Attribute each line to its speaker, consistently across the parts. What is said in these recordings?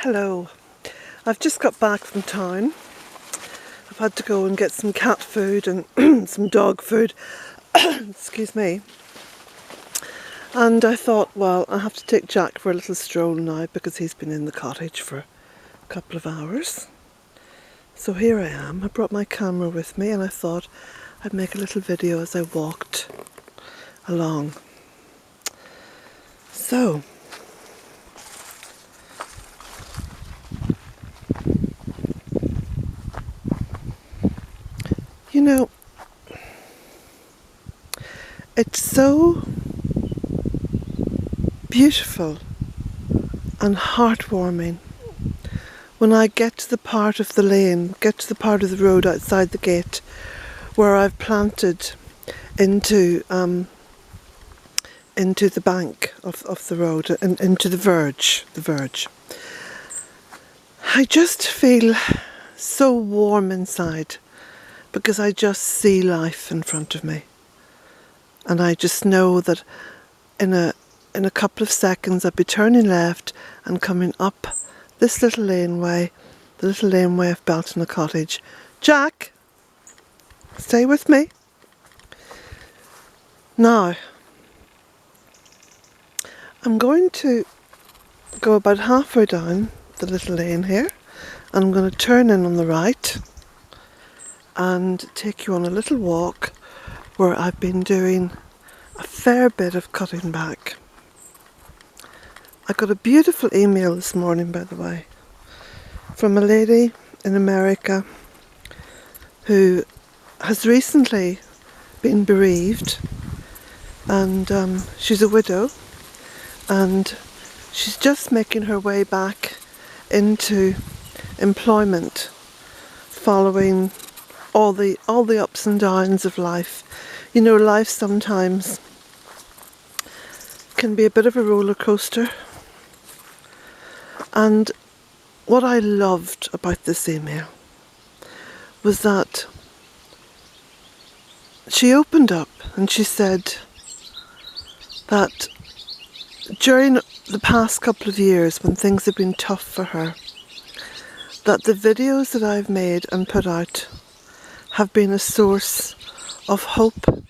Speaker 1: Hello, I've just got back from town. I've had to go and get some cat food and some dog food, excuse me. And I thought, well, I have to take Jack for a little stroll now because he's been in the cottage for a couple of hours. So here I am. I brought my camera with me and I thought I'd make a little video as I walked along. So, you know, it's so beautiful and heartwarming when I get to the part of the lane, get to the part of the road outside the gate where I've planted into the bank of the road and into the verge. I just feel so warm inside because I just see life in front of me. And I just know that in a couple of seconds I'll be turning left and coming up this little laneway, the little laneway of Bealtaine Cottage. Jack, stay with me. Now, I'm going to go about halfway down the little lane here and I'm going to turn in on the right and take you on a little walk where I've been doing a fair bit of cutting back. I got a beautiful email this morning, by the way, from a lady in America who has recently been bereaved, and she's a widow, and she's just making her way back into employment following all the ups and downs of life. You know, life sometimes can be a bit of a roller coaster. And what I loved about this email was that she opened up and she said that during the past couple of years when things have been tough for her, that the videos that I've made and put out have been a source of hope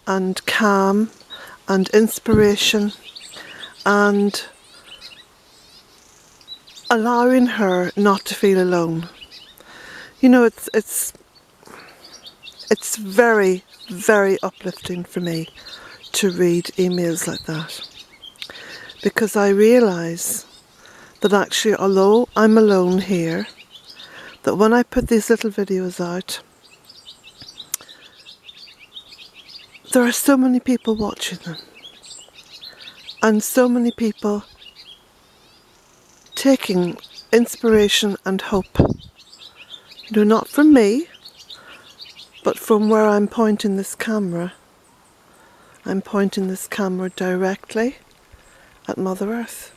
Speaker 1: and calm and inspiration and allowing her not to feel alone. You know, it's very, very uplifting for me to read emails like that, because I realise that actually, although I'm alone here, that when I put these little videos out, there are so many people watching them and so many people taking inspiration and hope, you know, not from me, but from where I'm pointing this camera. I'm pointing this camera directly at Mother Earth.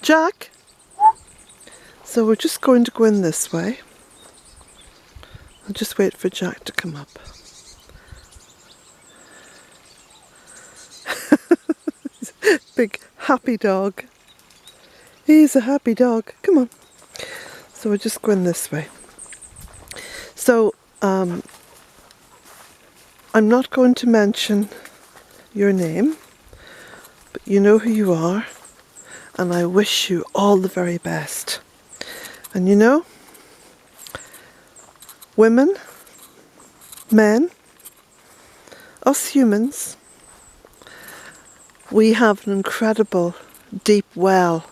Speaker 1: Jack! So we're just going to go in this way. I'll just wait for Jack to come up. Big happy dog. He's a happy dog. Come on. So we're just going this way. So I'm not going to mention your name, but you know who you are, and I wish you all the very best. And you know, women, men, us humans, we have an incredible deep well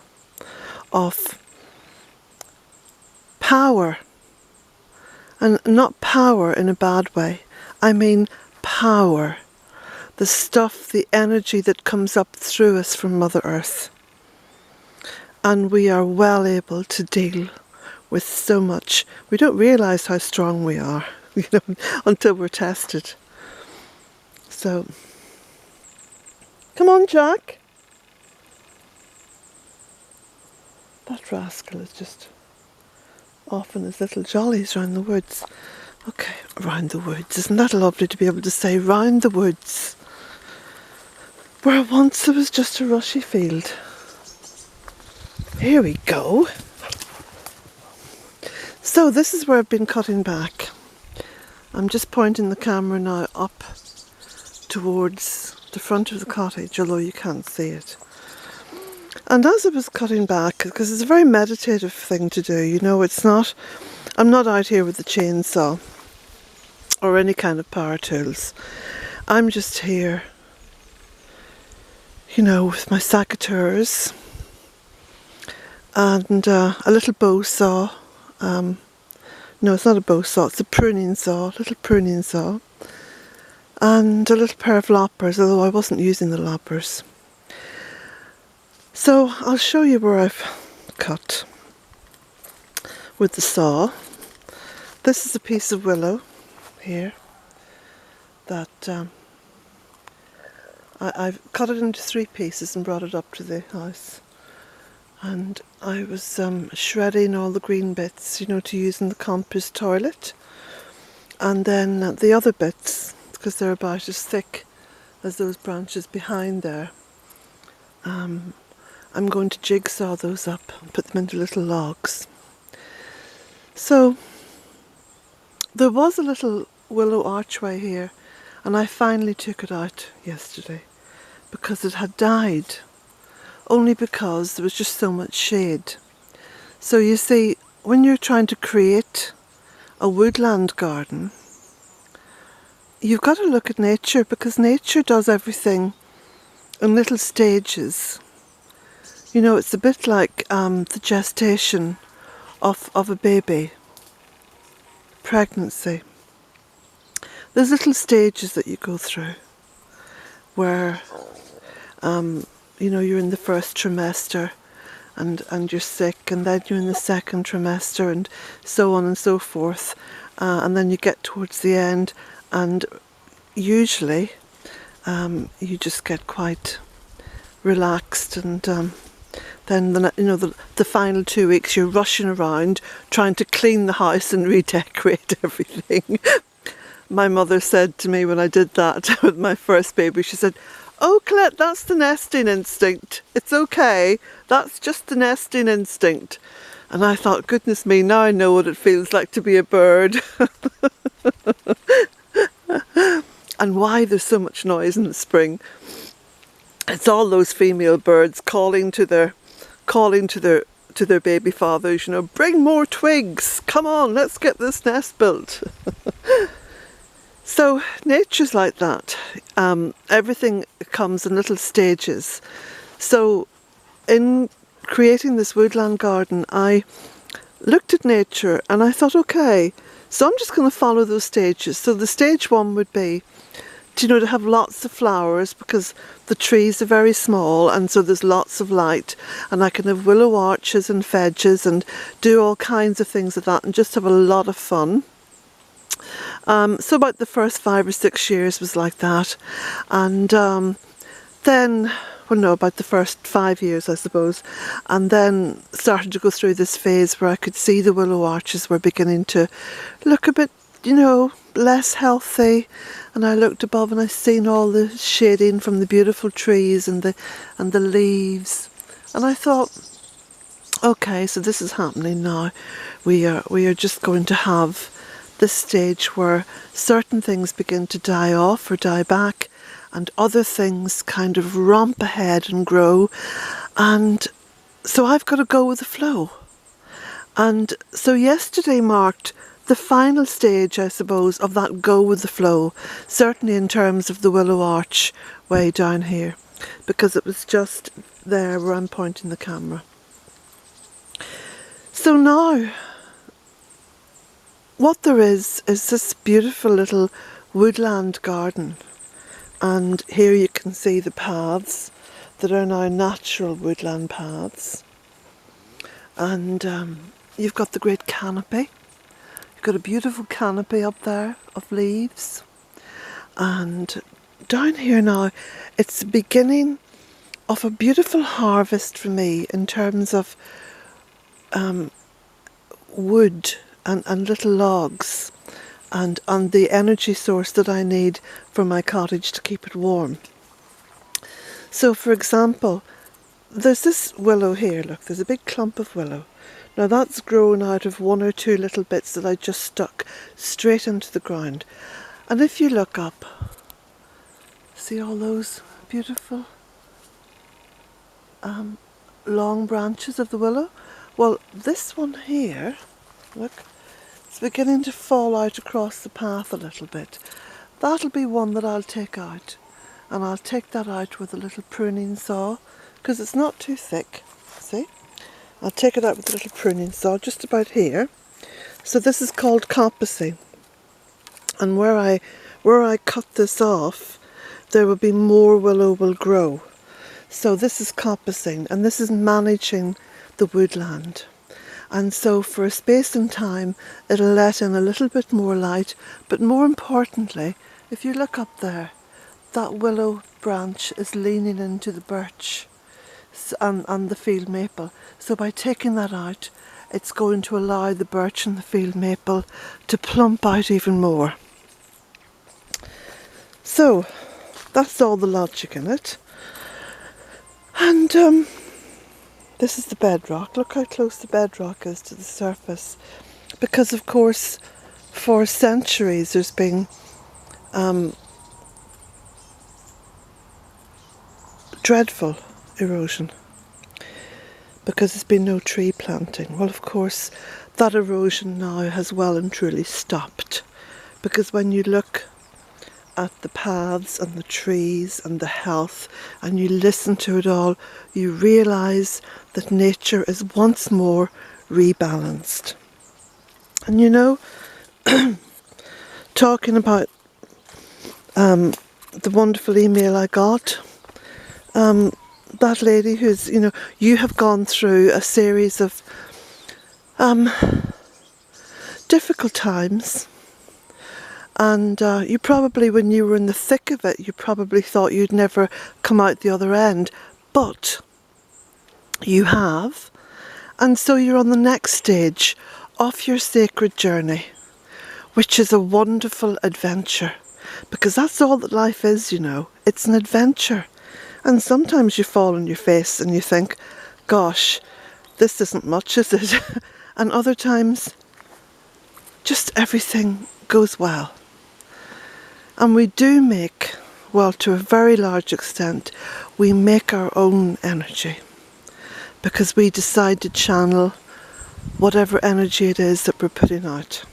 Speaker 1: of power, and not power in a bad way. I mean power, the stuff, the energy that comes up through us from Mother Earth. And we are well able to deal with so much. We don't realise how strong we are, you know, until we're tested. So, come on, Jack. That rascal is just off in his little jollies round the woods. Okay, round the woods. Isn't that lovely to be able to say round the woods? where once there was just a rushy field. Here we go. So this is where I've been cutting back. I'm just pointing the camera now up towards the front of the cottage, although you can't see it. And as I was cutting back, because it's a very meditative thing to do, you know, it's not, I'm not out here with the chainsaw or any kind of power tools. I'm just here, you know, with my secateurs and a little bow saw. No, it's not a bow saw, it's a pruning saw, a little pruning saw. And a little pair of loppers, although I wasn't using the loppers. So I'll show you where I've cut with the saw. This is a piece of willow here that I've cut it into 3 pieces and brought it up to the house. And I was shredding all the green bits, you know, to use in the compost toilet. And then the other bits, because they're about as thick as those branches behind there, I'm going to jigsaw those up and put them into little logs. So there was a little willow archway here, and I finally took it out yesterday because it had died. Only because there was just so much shade. So you see, when you're trying to create a woodland garden, you've got to look at nature, because nature does everything in little stages. You know, it's a bit like the gestation of a baby, pregnancy. There's little stages that you go through where you know, you're in the first trimester and you're sick, and then you're in the second trimester, and so on and so forth. And then you get towards the end, and usually you just get quite relaxed, and then the final 2 weeks you're rushing around trying to clean the house and redecorate everything. My mother said to me when I did that with my first baby, she said, "Oh, Colette, that's the nesting instinct. It's okay. That's just the nesting instinct." And I thought, goodness me, now I know what it feels like to be a bird. And why there's so much noise in the spring. It's all those female birds calling to their baby fathers, you know, "Bring more twigs. Come on, let's get this nest built." So nature's like that. Everything comes in little stages. So in creating this woodland garden, I looked at nature and I thought, okay, so I'm just going to follow those stages. So the stage 1 would be, you know, to have lots of flowers, because the trees are very small and so there's lots of light, and I can have willow arches and fedges and do all kinds of things like that and just have a lot of fun. So about the first 5 or 6 years was like that, and then, well no, about the first 5 years I suppose, and then started to go through this phase where I could see the willow arches were beginning to look a bit, you know, less healthy, and I looked above and I seen all the shading from the beautiful trees and the leaves, and I thought, okay, so this is happening now. We are just going to have this stage where certain things begin to die off or die back, and other things kind of romp ahead and grow, and so I've got to go with the flow. And so yesterday marked the final stage, I suppose, of that go with the flow, certainly in terms of the willow arch way down here, because it was just there where I'm pointing the camera. So now what there is this beautiful little woodland garden, and here you can see the paths that are now natural woodland paths, and you've got the great canopy. You've got a beautiful canopy up there of leaves, and down here now it's the beginning of a beautiful harvest for me in terms of wood and little logs and the energy source that I need for my cottage to keep it warm. So for example, there's this willow here, look, there's a big clump of willow. Now that's grown out of one or two little bits that I just stuck straight into the ground. And if you look up, see all those beautiful long branches of the willow? Well, this one here, look, it's beginning to fall out across the path a little bit. That'll be one that I'll take out. And I'll take that out with a little pruning saw, because it's not too thick, see? I'll take it out with a little pruning saw just about here. So this is called coppicing. And where I cut this off, there will be more willow will grow. So this is coppicing, and this is managing the woodland. And so for a space in time, it'll let in a little bit more light, but more importantly, if you look up there, that willow branch is leaning into the birch and the field maple. So by taking that out, it's going to allow the birch and the field maple to plump out even more. So that's all the logic in it. And this is the bedrock. Look how close the bedrock is to the surface. Because of course, for centuries there's been dreadful erosion because there's been no tree planting. Well, of course, that erosion now has well and truly stopped, because when you look at the paths and the trees and the health and you listen to it all, you realise that nature is once more rebalanced. And you know, talking about the wonderful email I got, that lady who's, you know, you have gone through a series of difficult times, and you probably, when you were in the thick of it, you probably thought you'd never come out the other end, but you have, and so you're on the next stage of your sacred journey, which is a wonderful adventure, because that's all that life is, you know, it's an adventure. And sometimes you fall on your face and you think, gosh, this isn't much, is it? And other times, just everything goes well. And we do make, well, to a very large extent, we make our own energy, because we decide to channel whatever energy it is that we're putting out.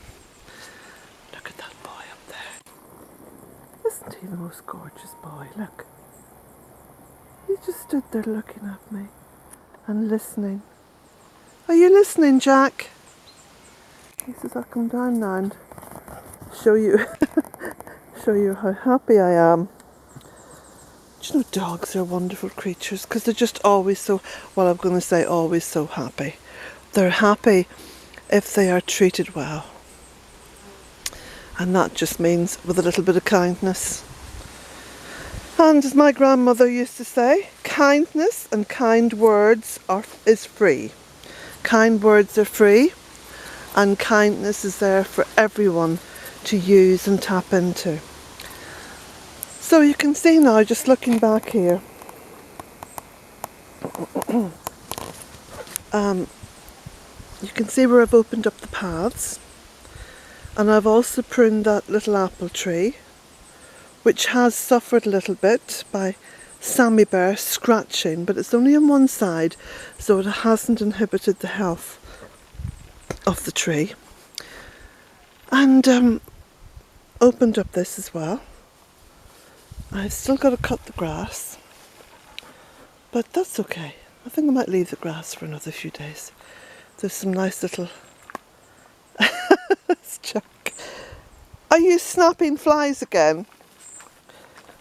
Speaker 1: Look at that boy up there. Isn't he the most gorgeous boy? Look. He just stood there looking at me and listening. Are you listening, Jack? He says, I'll come down now and show you show you how happy I am. Do you know, dogs are wonderful creatures, because they're just always so, well, I'm going to say always so happy. They're happy if they are treated well. And that just means with a little bit of kindness. And as my grandmother used to say, kindness and kind words is free. Kind words are free, and kindness is there for everyone to use and tap into. So you can see now, just looking back here, you can see where I've opened up the paths, and I've also pruned that little apple tree, which has suffered a little bit by Sammy Bear scratching, but it's only on one side, so it hasn't inhibited the health of the tree. And opened up this as well. I've still got to cut the grass, but that's okay. I think I might leave the grass for another few days. There's some nice little... It's Jack. Are you snapping flies again?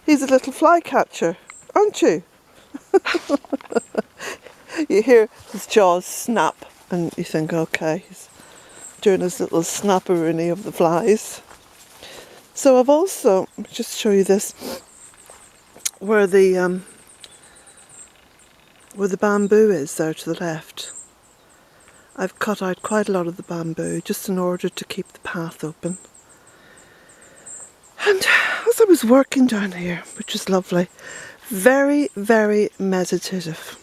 Speaker 1: He's a little fly catcher, aren't you? You hear his jaws snap and you think, okay, he's doing his little snapperoonie of the flies. So I've also, let me just show you this, where the bamboo is there to the left. I've cut out quite a lot of the bamboo just in order to keep the path open. And as I was working down here, which is lovely, Very, very meditative.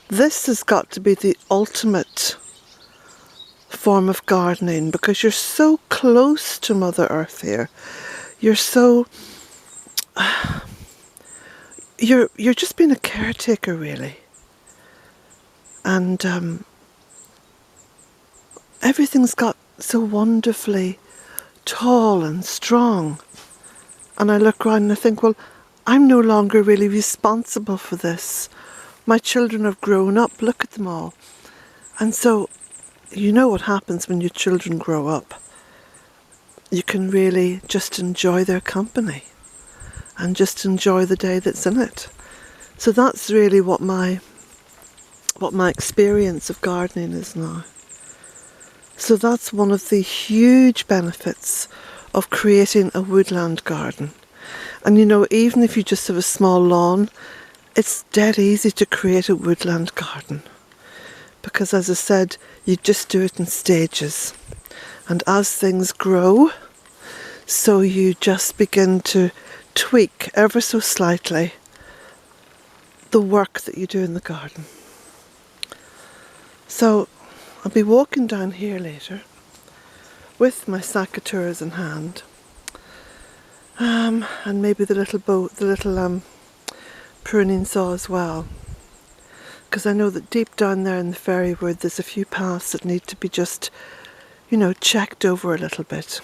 Speaker 1: This has got to be the ultimate form of gardening because you're so close to Mother Earth here. You're so... You're just being a caretaker, really. And everything's got so wonderfully tall and strong. And I look around and I think, well, I'm no longer really responsible for this. My children have grown up, look at them all. And so, you know what happens when your children grow up. You can really just enjoy their company and just enjoy the day that's in it. So that's really what my experience of gardening is now. So that's one of the huge benefits of creating a woodland garden. And you know, even if you just have a small lawn, it's dead easy to create a woodland garden. Because as I said, you just do it in stages. And as things grow, so you just begin to tweak ever so slightly the work that you do in the garden. So I'll be walking down here later with my secateurs in hand, and maybe the little pruning saw as well, because I know that deep down there in the fairy wood there's a few paths that need to be just, you know, checked over a little bit.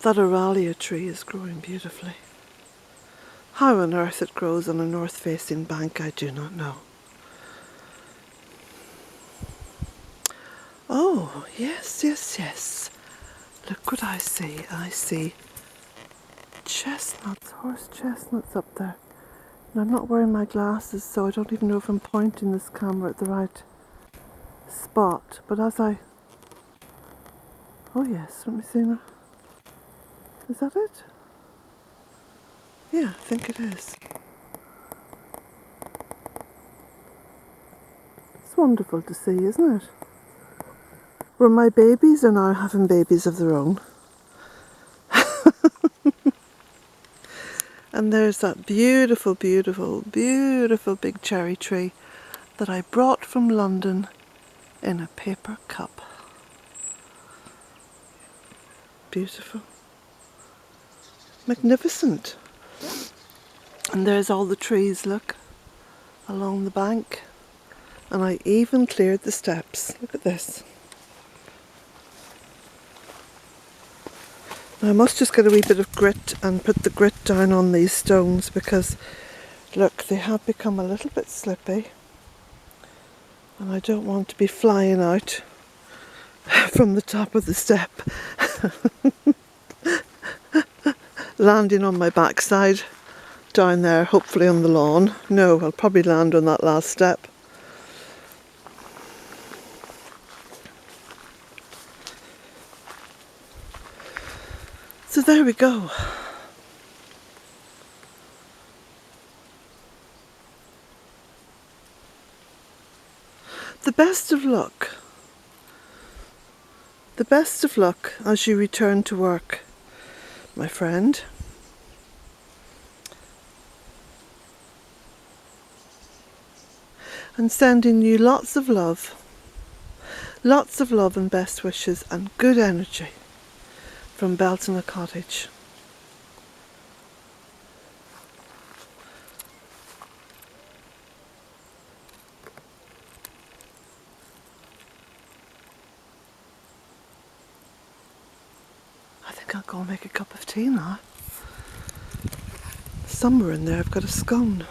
Speaker 1: That Aralia tree is growing beautifully. How on earth it grows on a north-facing bank, I do not know. Oh, yes, yes, yes. Look what I see. I see chestnuts, horse chestnuts up there. And I'm not wearing my glasses, so I don't even know if I'm pointing this camera at the right spot. But as I... Oh yes, let me see now. Is that it? Yeah, I think it is. It's wonderful to see, isn't it? Where my babies are now having babies of their own. And there's that beautiful, beautiful, beautiful big cherry tree that I brought from London in a paper cup. Beautiful. Magnificent. And there's all the trees, look, along the bank. And I even cleared the steps. Look at this. Now I must just get a wee bit of grit and put the grit down on these stones because, look, they have become a little bit slippy. And I don't want to be flying out from the top of the step. Landing on my backside down there, hopefully on the lawn. No, I'll probably land on that last step. So there we go. The best of luck. The best of luck as you return to work, my friend. And sending you lots of love and best wishes and good energy from Bealtaine Cottage. I think I'll go and make a cup of tea now. Somewhere in there I've got a scone.